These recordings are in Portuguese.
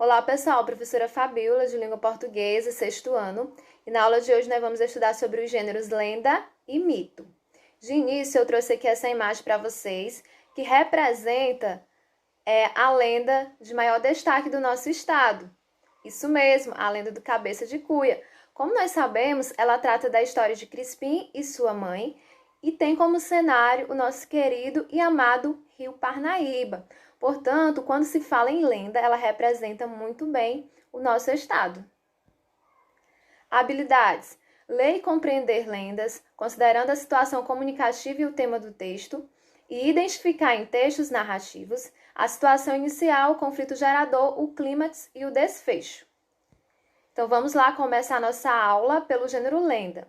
Olá pessoal, professora Fabiola de Língua Portuguesa, sexto ano, e na aula de hoje nós vamos estudar sobre os gêneros lenda e mito. De início eu trouxe aqui essa imagem para vocês, que representa a lenda de maior destaque do nosso estado. Isso mesmo, a lenda do Cabeça de Cuia. Como nós sabemos, ela trata da história de Crispim e sua mãe, e tem como cenário o nosso querido e amado Rio Parnaíba. Portanto, quando se fala em lenda, ela representa muito bem o nosso estado. Habilidades: ler e compreender lendas, considerando a situação comunicativa e o tema do texto, e identificar em textos narrativos a situação inicial, o conflito gerador, o clímax e o desfecho. Então vamos lá começar a nossa aula pelo gênero lenda.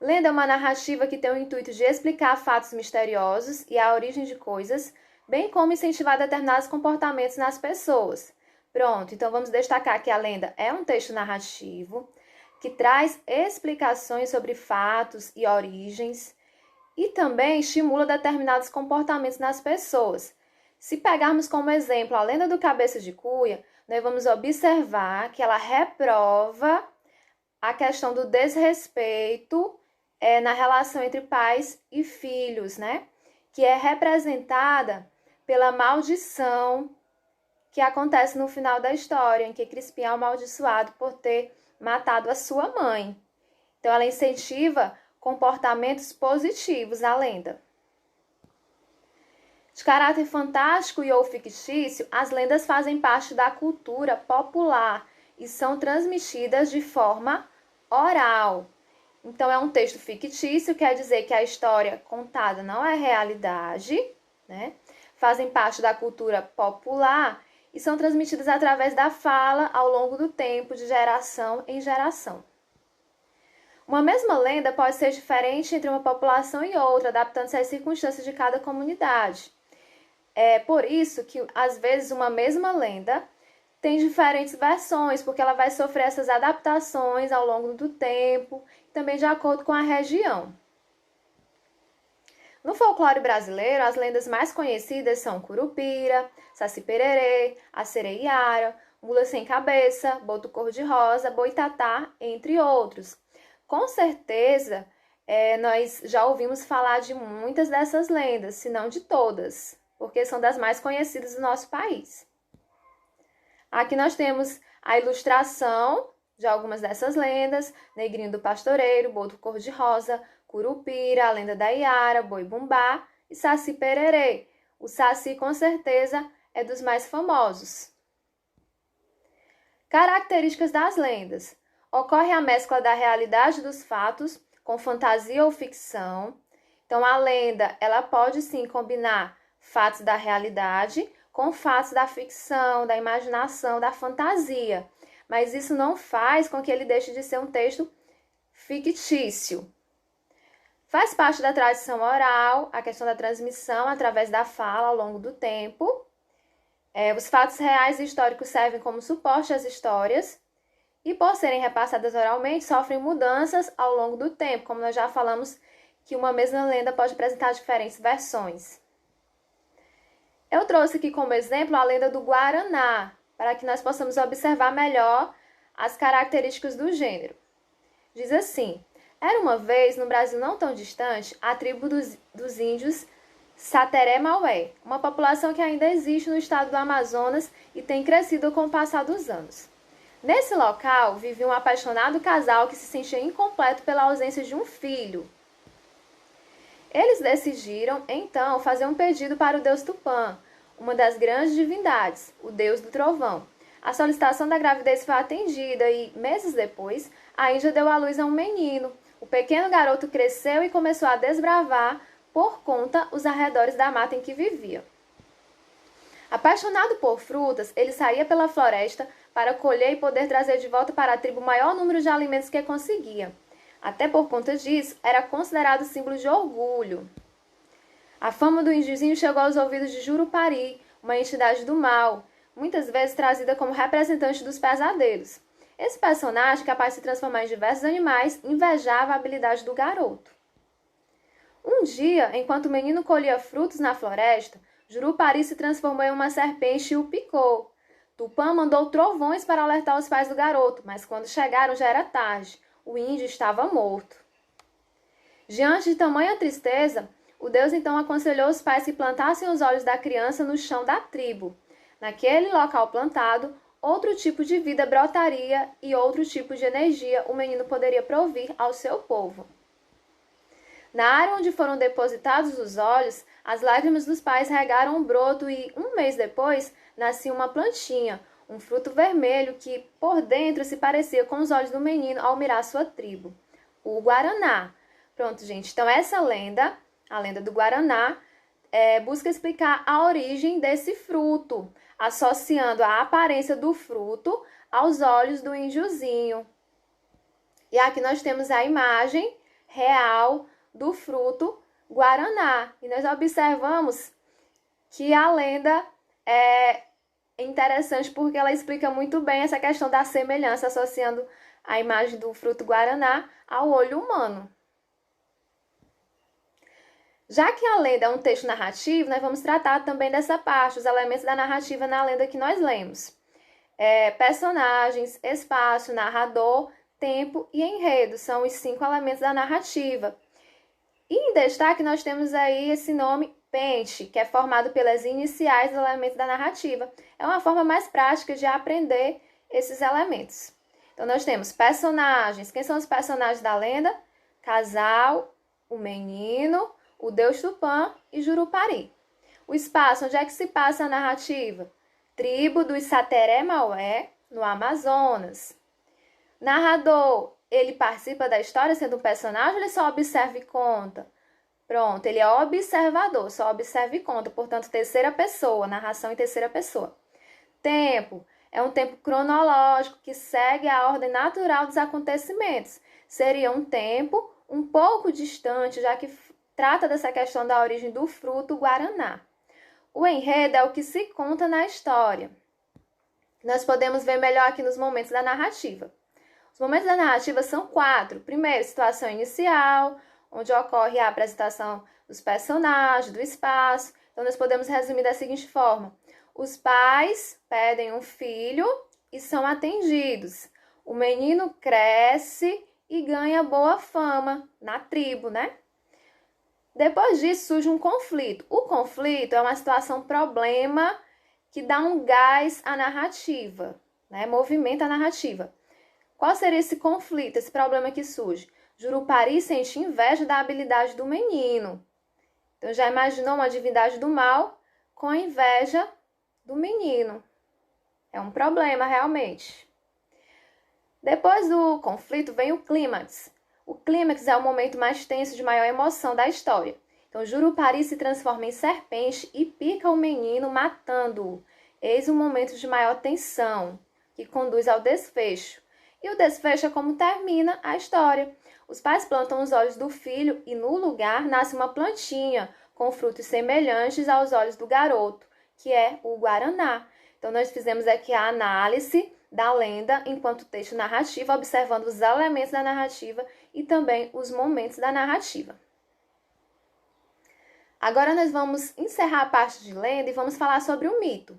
Lenda é uma narrativa que tem o intuito de explicar fatos misteriosos e a origem de coisas, bem como incentivar determinados comportamentos nas pessoas. Pronto, então vamos destacar que a lenda é um texto narrativo que traz explicações sobre fatos e origens e também estimula determinados comportamentos nas pessoas. Se pegarmos como exemplo a lenda do Cabeça de Cuia, nós vamos observar que ela reprova a questão do desrespeito na relação entre pais e filhos, né? Que é representada pela maldição que acontece no final da história, em que Crispim é amaldiçoado por ter matado a sua mãe. Então, ela incentiva comportamentos positivos na lenda. De caráter fantástico e ou fictício, as lendas fazem parte da cultura popular e são transmitidas de forma oral. Então, é um texto fictício, quer dizer que a história contada não é realidade, né? Fazem parte da cultura popular e são transmitidas através da fala ao longo do tempo, de geração em geração. Uma mesma lenda pode ser diferente entre uma população e outra, adaptando-se às circunstâncias de cada comunidade. É por isso que, às vezes, uma mesma lenda tem diferentes versões, porque ela vai sofrer essas adaptações ao longo do tempo, também de acordo com a região. No folclore brasileiro, as lendas mais conhecidas são Curupira, Saci-Pererê, a Sereiara, Mula Sem Cabeça, Boto Cor-de-Rosa, Boitatá, entre outros. Com certeza, nós já ouvimos falar de muitas dessas lendas, se não de todas, porque são das mais conhecidas do nosso país. Aqui nós temos a ilustração de algumas dessas lendas: Negrinho do Pastoreiro, Boto Cor-de-Rosa, Curupira, a Lenda da Iara, Boi-Bumbá e Saci-Pererê. O Saci, com certeza, é dos mais famosos. Características das lendas: ocorre a mescla da realidade dos fatos com fantasia ou ficção. Então, a lenda, ela pode sim combinar fatos da realidade com fatos da ficção, da imaginação, da fantasia. Mas isso não faz com que ele deixe de ser um texto fictício. Faz parte da tradição oral, a questão da transmissão através da fala ao longo do tempo. Os fatos reais e históricos servem como suporte às histórias e, por serem repassadas oralmente, sofrem mudanças ao longo do tempo, como nós já falamos que uma mesma lenda pode apresentar diferentes versões. Eu trouxe aqui como exemplo a lenda do Guaraná, para que nós possamos observar melhor as características do gênero. Diz assim: era uma vez, no Brasil não tão distante, a tribo dos índios Sateré-Maué, uma população que ainda existe no estado do Amazonas e tem crescido com o passar dos anos. Nesse local, vivia um apaixonado casal que se sentia incompleto pela ausência de um filho. Eles decidiram, então, fazer um pedido para o deus Tupã, uma das grandes divindades, o deus do trovão. A solicitação da gravidez foi atendida e, meses depois, a Índia deu à luz a um menino. O pequeno garoto cresceu e começou a desbravar, por conta, os arredores da mata em que vivia. Apaixonado por frutas, ele saía pela floresta para colher e poder trazer de volta para a tribo o maior número de alimentos que conseguia. Até por conta disso, era considerado símbolo de orgulho. A fama do índiozinho chegou aos ouvidos de Jurupari, uma entidade do mal, muitas vezes trazida como representante dos pesadelos. Esse personagem, capaz de se transformar em diversos animais, invejava a habilidade do garoto. Um dia, enquanto o menino colhia frutos na floresta, Jurupari se transformou em uma serpente e o picou. Tupã mandou trovões para alertar os pais do garoto, mas quando chegaram já era tarde. O índio estava morto. Diante de tamanha tristeza, o Deus então aconselhou os pais que plantassem os olhos da criança no chão da tribo. Naquele local plantado, outro tipo de vida brotaria e outro tipo de energia o menino poderia provir ao seu povo. Na área onde foram depositados os olhos, as lágrimas dos pais regaram um broto e, um mês depois, nascia uma plantinha, um fruto vermelho que, por dentro, se parecia com os olhos do menino ao mirar sua tribo. O Guaraná. Pronto, gente. Então, essa lenda, a lenda do Guaraná, busca explicar a origem desse fruto, associando a aparência do fruto aos olhos do índiozinho. E aqui nós temos a imagem real do fruto Guaraná. E nós observamos que a lenda é interessante porque ela explica muito bem essa questão da semelhança, associando a imagem do fruto Guaraná ao olho humano. Já que a lenda é um texto narrativo, nós vamos tratar também dessa parte, os elementos da narrativa na lenda que nós lemos. Personagens, espaço, narrador, tempo e enredo são os 5 elementos da narrativa. E em destaque nós temos aí esse nome pente, que é formado pelas iniciais dos elementos da narrativa. É uma forma mais prática de aprender esses elementos. Então nós temos personagens. Quem são os personagens da lenda? Casal, o menino, o deus Tupã e Jurupari. O espaço, onde é que se passa a narrativa? Tribo dos Sateré-Maué, no Amazonas. Narrador, ele participa da história sendo um personagem ou ele só observa e conta? Pronto, ele é observador, só observa e conta, portanto, terceira pessoa, narração em terceira pessoa. Tempo, é um tempo cronológico que segue a ordem natural dos acontecimentos. Seria um tempo um pouco distante, já que trata dessa questão da origem do fruto Guaraná. O enredo é o que se conta na história. Nós podemos ver melhor aqui nos momentos da narrativa. Os momentos da narrativa são 4. Primeiro, situação inicial, onde ocorre a apresentação dos personagens, do espaço. Então, nós podemos resumir da seguinte forma. Os pais pedem um filho e são atendidos. O menino cresce e ganha boa fama na tribo, né? Depois disso, surge um conflito. O conflito é uma situação problema que dá um gás à narrativa, né? Movimenta a narrativa. Qual seria esse conflito, esse problema que surge? Jurupari sente inveja da habilidade do menino. Então, já imaginou uma divindade do mal com inveja do menino? É um problema, realmente. Depois do conflito, vem o clímax. O clímax é o momento mais tenso de maior emoção da história. Então, Jurupari se transforma em serpente e pica o menino, matando-o. Eis o momento de maior tensão, que conduz ao desfecho. E o desfecho é como termina a história. Os pais plantam os olhos do filho e no lugar nasce uma plantinha com frutos semelhantes aos olhos do garoto, que é o Guaraná. Então, nós fizemos aqui a análise da lenda enquanto texto narrativo, observando os elementos da narrativa e também os momentos da narrativa. Agora nós vamos encerrar a parte de lenda e vamos falar sobre o mito. O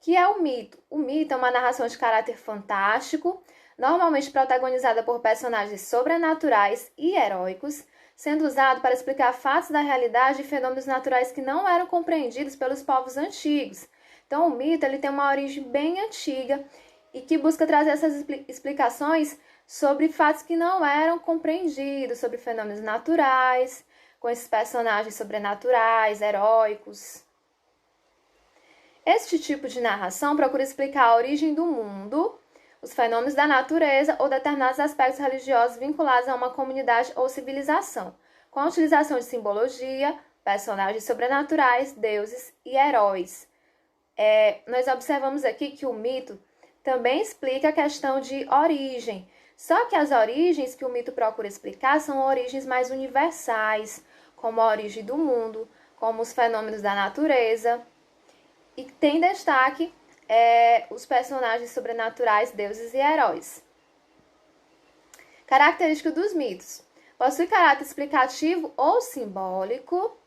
que é o mito? O mito é uma narração de caráter fantástico, normalmente protagonizada por personagens sobrenaturais e heróicos, sendo usado para explicar fatos da realidade e fenômenos naturais que não eram compreendidos pelos povos antigos. Então, o mito ele tem uma origem bem antiga e que busca trazer essas explicações sobre fatos que não eram compreendidos, sobre fenômenos naturais, com esses personagens sobrenaturais, heróicos. Este tipo de narração procura explicar a origem do mundo, os fenômenos da natureza ou determinados aspectos religiosos vinculados a uma comunidade ou civilização, com a utilização de simbologia, personagens sobrenaturais, deuses e heróis. Nós observamos aqui que o mito também explica a questão de origem, só que as origens que o mito procura explicar são origens mais universais, como a origem do mundo, como os fenômenos da natureza, e tem destaque os personagens sobrenaturais, deuses e heróis. Característica dos mitos. Possui caráter explicativo ou simbólico,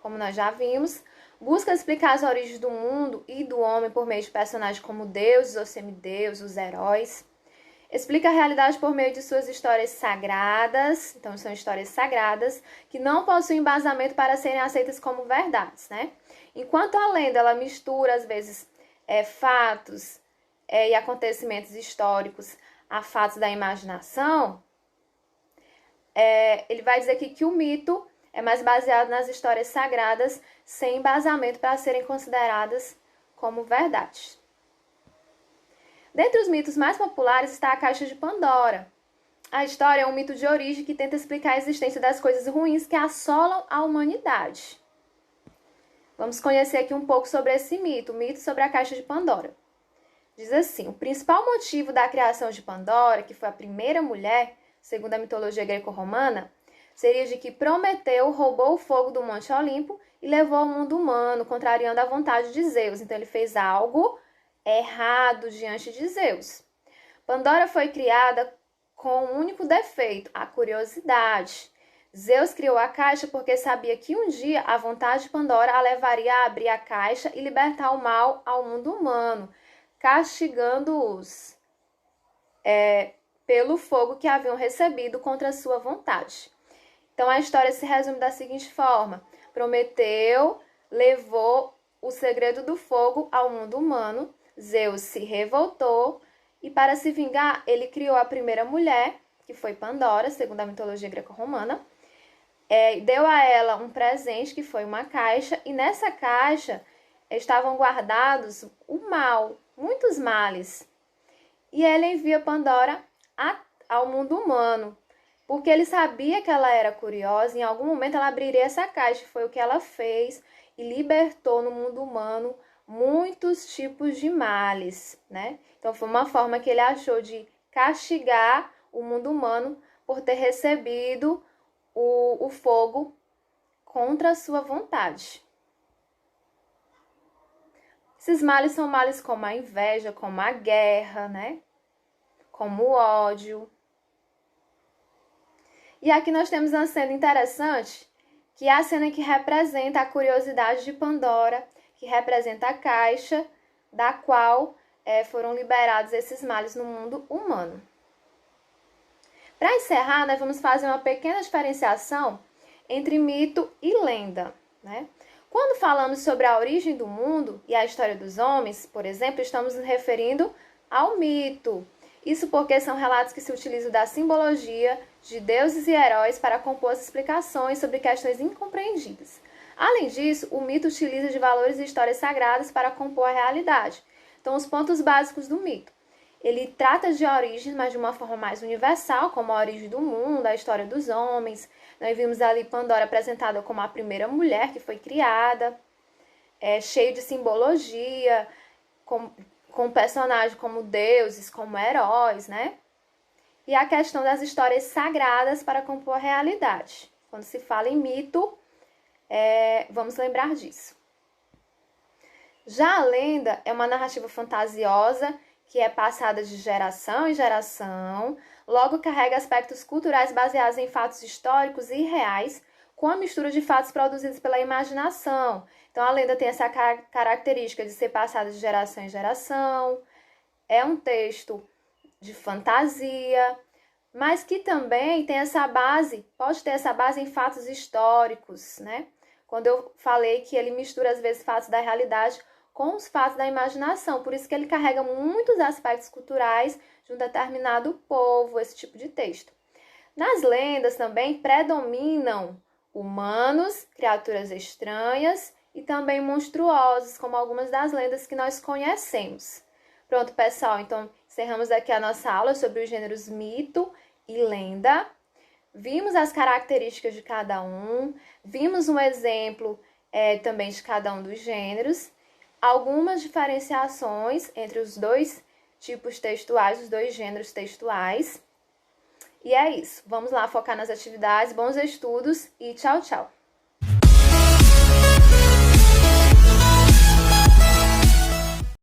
como nós já vimos. Busca explicar as origens do mundo e do homem por meio de personagens como deuses ou semideuses, os heróis. Explica a realidade por meio de suas histórias sagradas, então são histórias sagradas, que não possuem embasamento para serem aceitas como verdades, né? Enquanto a lenda, ela mistura, às vezes, fatos e acontecimentos históricos a fatos da imaginação, ele vai dizer aqui que o mito é mais baseado nas histórias sagradas, sem embasamento para serem consideradas como verdade. Dentre os mitos mais populares está a Caixa de Pandora. A história é um mito de origem que tenta explicar a existência das coisas ruins que assolam a humanidade. Vamos conhecer aqui um pouco sobre esse mito, o mito sobre a Caixa de Pandora. Diz assim: o principal motivo da criação de Pandora, que foi a primeira mulher, segundo a mitologia greco-romana, seria de que Prometeu roubou o fogo do Monte Olimpo e levou ao mundo humano, contrariando a vontade de Zeus. Então ele fez algo errado diante de Zeus. Pandora foi criada com um único defeito, a curiosidade. Zeus criou a caixa porque sabia que um dia a vontade de Pandora a levaria a abrir a caixa e libertar o mal ao mundo humano, castigando-os pelo fogo que haviam recebido contra a sua vontade. Então a história se resume da seguinte forma: Prometeu levou o segredo do fogo ao mundo humano, Zeus se revoltou e, para se vingar, ele criou a primeira mulher, que foi Pandora, segundo a mitologia greco-romana, deu a ela um presente, que foi uma caixa, e nessa caixa estavam guardados o mal, muitos males. E ele envia Pandora ao mundo humano, porque ele sabia que ela era curiosa e em algum momento ela abriria essa caixa. Foi o que ela fez e libertou no mundo humano muitos tipos de males, né? Então foi uma forma que ele achou de castigar o mundo humano por ter recebido o fogo contra a sua vontade. Esses males são males como a inveja, como a guerra, né? Como o ódio. E aqui nós temos uma cena interessante, que é a cena que representa a curiosidade de Pandora, que representa a caixa da qual foram liberados esses males no mundo humano. Para encerrar, nós vamos fazer uma pequena diferenciação entre mito e lenda, né? Quando falamos sobre a origem do mundo e a história dos homens, por exemplo, estamos nos referindo ao mito. Isso porque são relatos que se utilizam da simbologia de deuses e heróis para compor as explicações sobre questões incompreendidas. Além disso, o mito utiliza de valores e histórias sagradas para compor a realidade. Então, os pontos básicos do mito. Ele trata de origens, mas de uma forma mais universal, como a origem do mundo, a história dos homens. Nós vimos ali Pandora apresentada como a primeira mulher que foi criada, cheio de simbologia, com personagens como deuses, como heróis, né? E a questão das histórias sagradas para compor a realidade. Quando se fala em mito, vamos lembrar disso. Já a lenda é uma narrativa fantasiosa que é passada de geração em geração, logo carrega aspectos culturais baseados em fatos históricos e reais, com a mistura de fatos produzidos pela imaginação. Então, a lenda tem essa característica de ser passada de geração em geração, é um texto de fantasia, mas que também tem essa base, pode ter essa base em fatos históricos, né? Quando eu falei que ele mistura, às vezes, fatos da realidade com os fatos da imaginação. Por isso que ele carrega muitos aspectos culturais de um determinado povo, esse tipo de texto. Nas lendas também predominam humanos, criaturas estranhas e também monstruosos, como algumas das lendas que nós conhecemos. Pronto, pessoal, então encerramos aqui a nossa aula sobre os gêneros mito e lenda. Vimos as características de cada um, vimos um exemplo também de cada um dos gêneros, algumas diferenciações entre os dois tipos textuais, os dois gêneros textuais. E é isso. Vamos lá focar nas atividades, bons estudos e tchau, tchau!